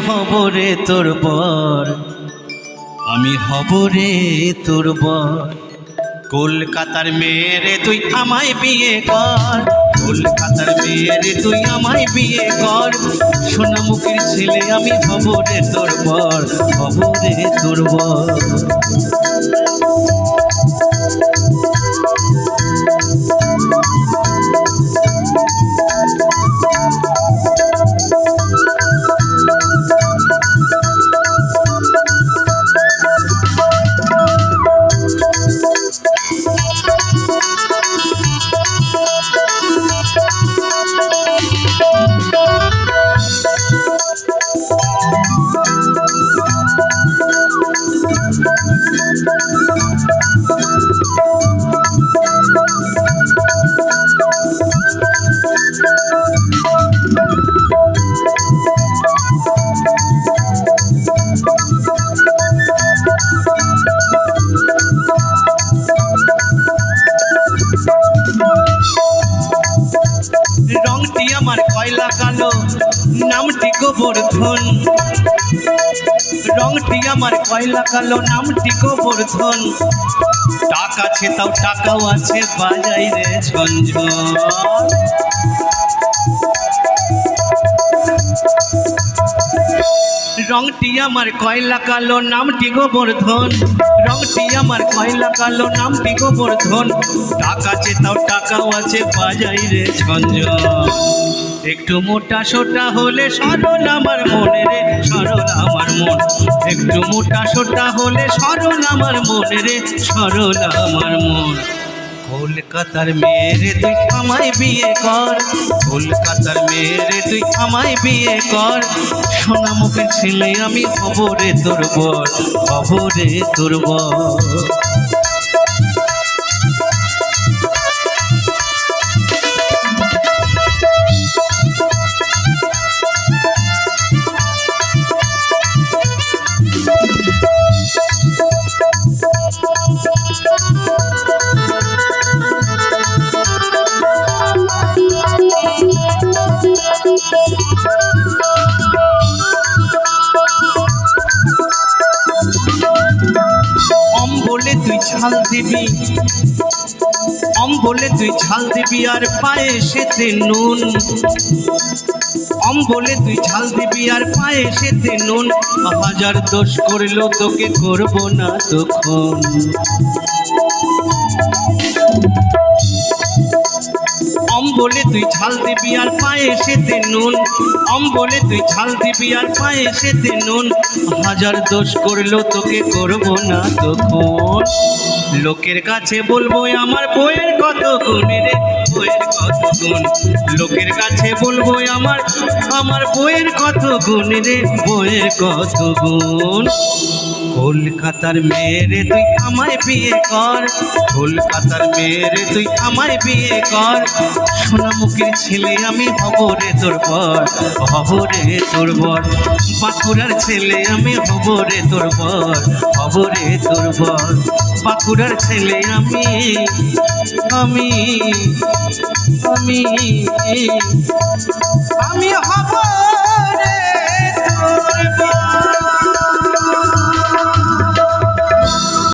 হব রে তোর বর, আমি হব রে তোর বর। কলকাতার মেয়েরে তুই আমায় বিয়ে কর, কলকাতার মেয়েরে তুই আমায় বিয়ে কর। সোনামুখীর ছেলে আমি হব রে তোর বর, হব রে তোর বর। রংটি আমার কয়লা কালো, নামটি গোবর্ধন। রংটি আমার কয়লা কালো, নামটি গোবর্ধন। টাকা আছে তাও টাকাও আছে, বাজাই রে ঝনঝন। রংটি আমার কয়লা কালো, নামটি গোবর্ধন। রংটি আমার কয়লা কালো, নামটি গোবর্ধন। টাকা আছে তাও টাকাও আছে, বাজাই রে ঝনঝন। একটু মোটা সোটা হলে সরল আমার মনে রে, সরল আমার মন। একটু মোটা সোটা হলে সরল আমার মনে রে, সরল আমার মন। কলকাতার মেয়েরে তুই আমায় বিয়ে কর, কলকাতার মেয়েরে তুই আমায় বিয়ে কর। সোনামুখের ছেলে আমি হব রে তোর বর, হব রে তোর বর। অম্বলে তুই ঝাল দিবি, অম্বলে তুই ঝাল দিবি আর পায়েসেতে নুন। অম্বলে তুই ঝাল দিবি আর পায়েসেতে নুন। হাজার দোষ করলেও তোকে করব না তখন। অম্বলে তুই ঝাল দিবি আর পায়েসেতে নুন। অম্বলে তুই ঝাল দিবি আর পায়েসেতে নুন। হাজার দোষ করলেও তোকে করব না তখন। লোকের কাছে বলবো আমার বইয়ের কত গুণ রে, বইয়ের কত গুণ। লোকের কাছে বলবো আমার বইয়ের কত গুণ রে, বইয়ের কত গুণ। কলকাতার মেয়েরে তুই আমায় বিয়ে কর, কলকাতার মেয়েরে তুই আমায় বিয়ে কর। সোনামুখীর ছেলে আমি হব রে তোর বর, হব রে তোর বর। বাঁকুড়ার ছেলে আমি হব রে তোর বর, হব রে তোর বর। বাঁকুড়ার ছেলে আমি আমি আমি